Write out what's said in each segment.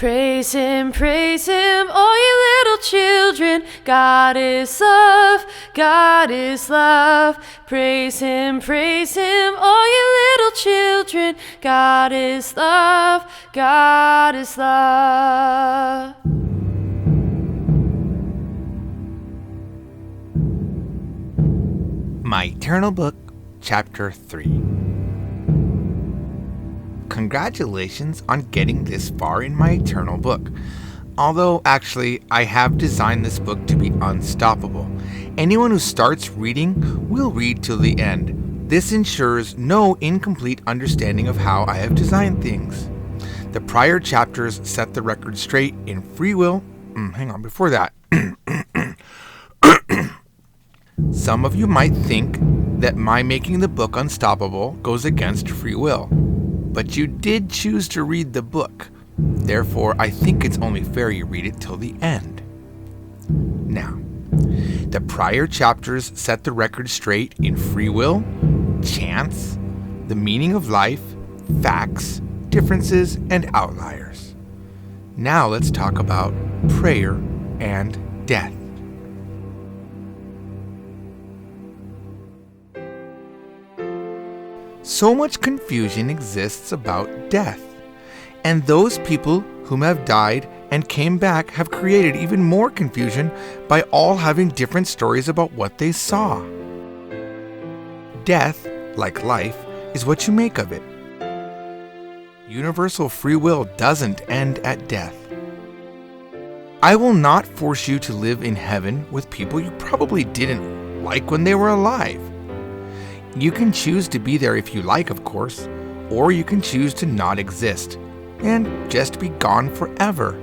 Praise Him, all you little children. God is love, God is love. Praise Him, all you little children. God is love, God is love. My Eternal Book, Chapter 3. Congratulations on getting this far in my Eternal Book. Although, actually, I have designed this book to be unstoppable. Anyone who starts reading will read till the end. This ensures no incomplete understanding of how I have designed things. The prior chapters set the record straight in free will. Before that. Some of you might think that my making the book unstoppable goes against free will. But you did choose to read the book. Therefore, I think it's only fair you read it till the end. Now, the prior chapters set the record straight in free will, chance, the meaning of life, facts, differences, and outliers. Now let's talk about prayer and death. So much confusion exists about death, and those people whom have died and came back have created even more confusion by all having different stories about what they saw. Death, like life, is what you make of it. Universal free will doesn't end at death. I will not force you to live in heaven with people you probably didn't like when they were alive. You can choose to be there if you like, of course, or you can choose to not exist and just be gone forever.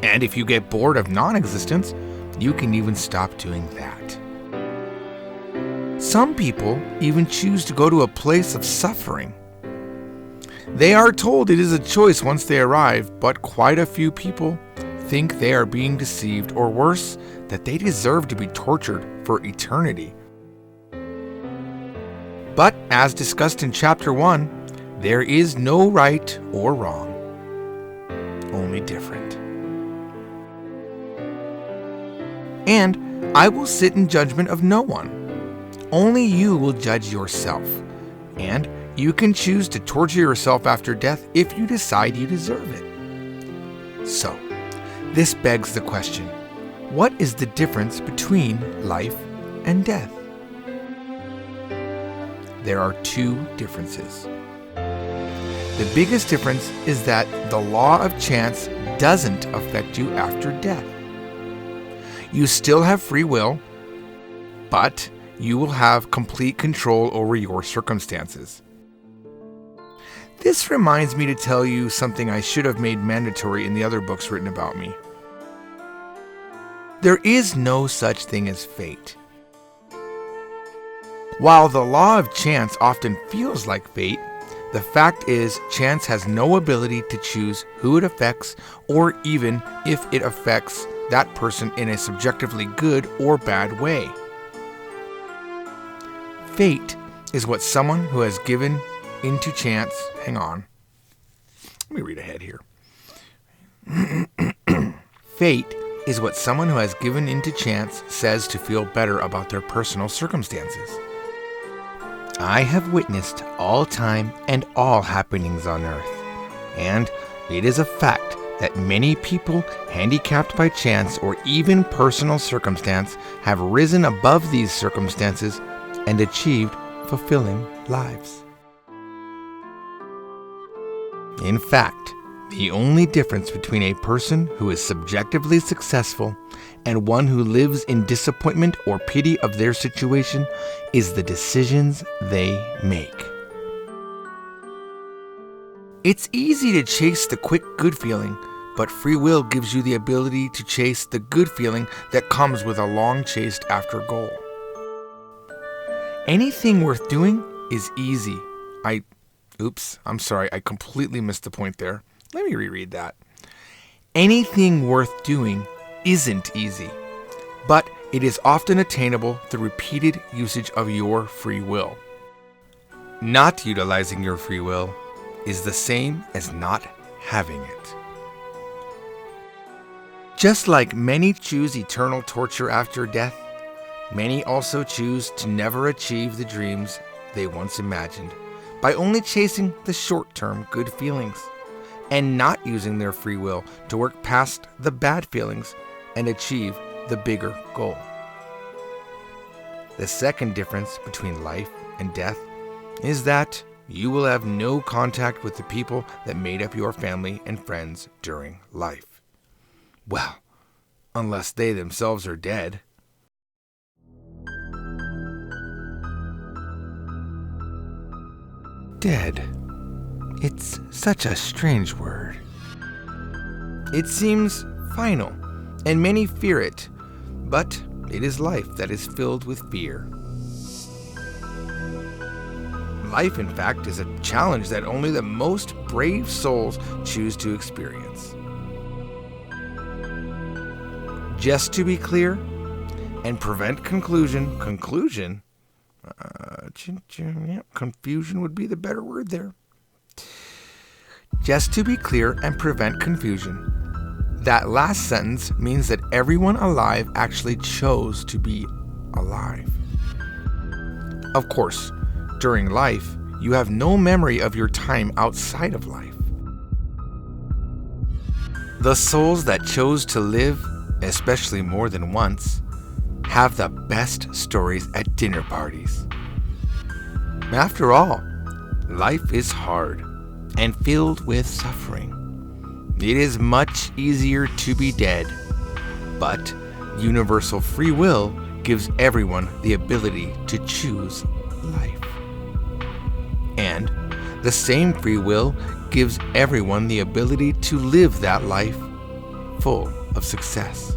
And if you get bored of non-existence, you can even stop doing that. Some people even choose to go to a place of suffering. They are told it is a choice once they arrive, but quite a few people think they are being deceived, or worse, that they deserve to be tortured for eternity. But, as discussed in Chapter 1, there is no right or wrong, only different. And I will sit in judgment of no one. Only you will judge yourself, and you can choose to torture yourself after death if you decide you deserve it. So, this begs the question, what is the difference between life and death? There are two differences. The biggest difference is that the law of chance doesn't affect you after death. You still have free will, but you will have complete control over your circumstances. This reminds me to tell you something I should have made mandatory in the other books written about me. There is no such thing as fate. While the law of chance often feels like fate, the fact is chance has no ability to choose who it affects or even if it affects that person in a subjectively good or bad way. Fate is what someone who has given into chance... Hang on. Let me read ahead here. Fate is what someone who has given into chance says to feel better about their personal circumstances. I have witnessed all time and all happenings on earth, and it is a fact that many people handicapped by chance or even personal circumstance have risen above these circumstances and achieved fulfilling lives. In fact, the only difference between a person who is subjectively successful and one who lives in disappointment or pity of their situation is the decisions they make. It's easy to chase the quick good feeling, but free will gives you the ability to chase the good feeling that comes with a long chased after goal. Anything worth doing is easy. I completely missed the point there. Let me reread that. Anything worth doing isn't easy, but it is often attainable through repeated usage of your free will. Not utilizing your free will is the same as not having it. Just like many choose eternal torture after death, many also choose to never achieve the dreams they once imagined by only chasing the short-term good feelings and not using their free will to work past the bad feelings and achieve the bigger goal. The second difference between life and death is that you will have no contact with the people that made up your family and friends during life. Well, unless they themselves are dead. Dead. It's such a strange word. It seems final, and many fear it, but it is life that is filled with fear. Life, in fact, is a challenge that only the most brave souls choose to experience. Just to be clear and prevent confusion would be the better word there. Just to be clear and prevent confusion, that last sentence means that everyone alive actually chose to be alive. Of course, during life, you have no memory of your time outside of life. The souls that chose to live, especially more than once, have the best stories at dinner parties. After all, life is hard and filled with suffering. It is much easier to be dead, but universal free will gives everyone the ability to choose life. And the same free will gives everyone the ability to live that life full of success.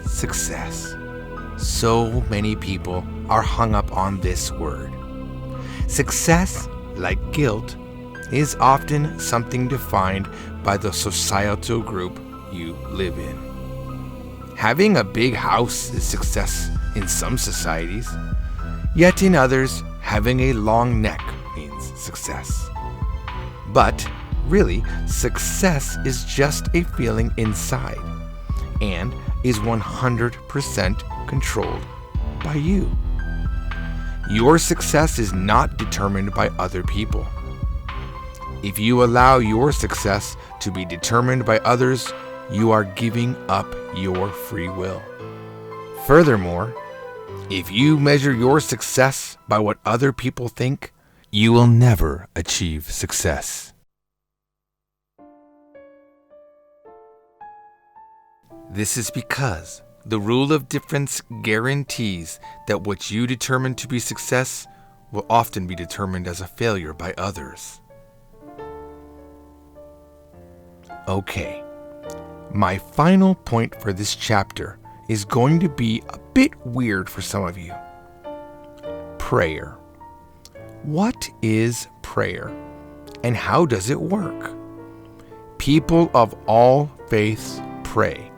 Success. So many people are hung up on this word. Success, like guilt, is often something defined by the societal group you live in. Having a big house is success in some societies, yet in others, having a long neck means success. But really, success is just a feeling inside and is 100% controlled by you. Your success is not determined by other people. If you allow your success to be determined by others, you are giving up your free will. Furthermore, if you measure your success by what other people think, you will never achieve success. This is because the rule of difference guarantees that what you determine to be success will often be determined as a failure by others. Okay, my final point for this chapter is going to be a bit weird for some of you. Prayer. What is prayer, and how does it work? People of all faiths pray.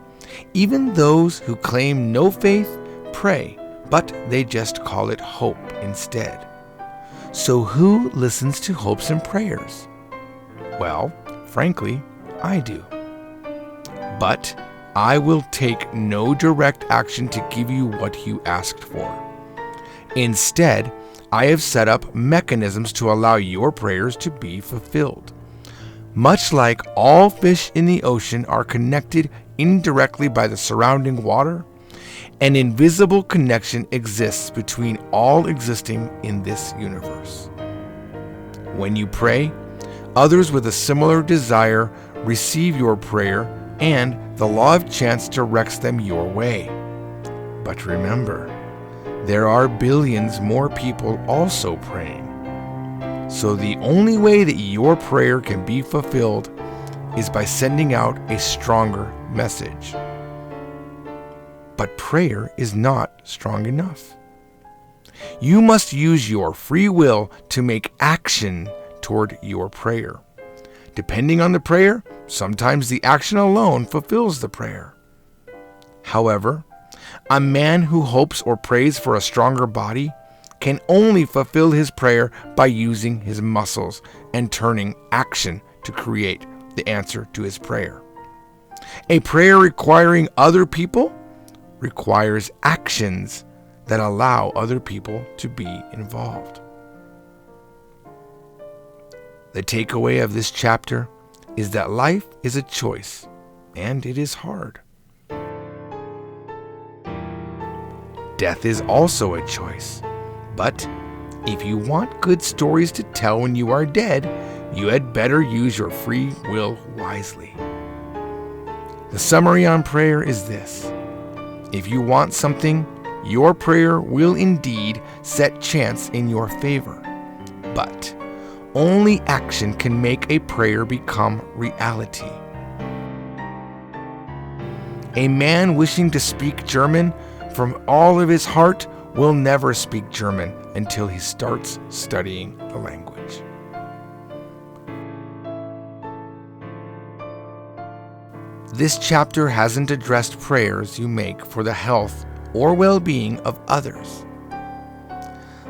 Even those who claim no faith pray, but they just call it hope instead. So who listens to hopes and prayers? Well, frankly, I do. But I will take no direct action to give you what you asked for. Instead, I have set up mechanisms to allow your prayers to be fulfilled. Much like all fish in the ocean are connected indirectly by the surrounding water, an invisible connection exists between all existing in this universe. When you pray, others with a similar desire receive your prayer, and the law of chance directs them your way. But remember, there are billions more people also praying. So the only way that your prayer can be fulfilled is by sending out a stronger message. But prayer is not strong enough. You must use your free will to make action toward your prayer. Depending on the prayer, sometimes the action alone fulfills the prayer. However, a man who hopes or prays for a stronger body can only fulfill his prayer by using his muscles and turning action to create the answer to his prayer. A prayer requiring other people requires actions that allow other people to be involved. The takeaway of this chapter is that life is a choice, and it is hard. Death is also a choice, but if you want good stories to tell when you are dead, you had better use your free will wisely. The summary on prayer is this: if you want something, your prayer will indeed set chance in your favor. But only action can make a prayer become reality. A man wishing to speak German from all of his heart will never speak German until he starts studying the language. This chapter hasn't addressed prayers you make for the health or well-being of others.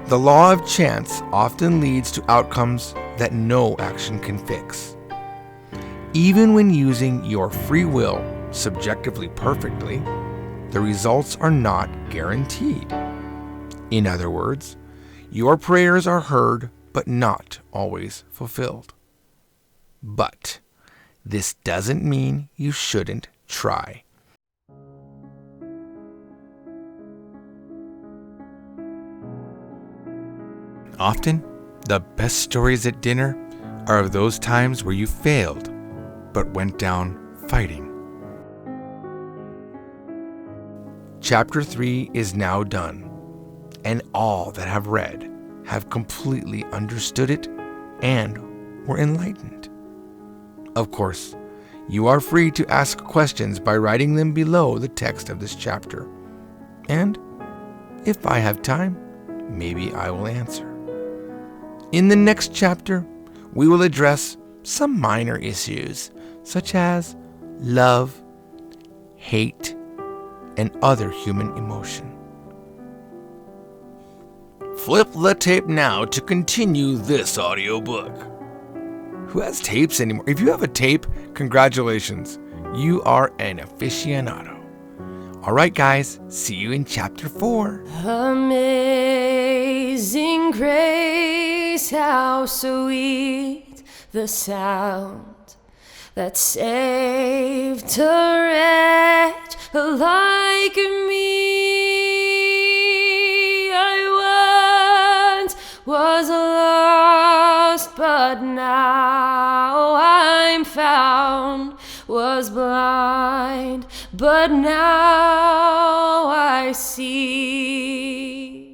The law of chance often leads to outcomes that no action can fix. Even when using your free will subjectively perfectly, the results are not guaranteed. In other words, your prayers are heard but not always fulfilled. But this doesn't mean you shouldn't try. Often, the best stories at dinner are of those times where you failed, but went down fighting. Chapter 3 is now done, and all that have read have completely understood it and were enlightened. Of course, you are free to ask questions by writing them below the text of this chapter. And if I have time, maybe I will answer. In the next chapter, we will address some minor issues, such as love, hate, and other human emotion. Flip the tape now to continue this audiobook. Who has tapes anymore? If you have a tape, congratulations. You are an aficionado. All right, guys, see you in chapter 4. Amazing grace, how sweet the sound that saved a wretch like me. I once was lost, but now I'm found. Was blind, but now I see.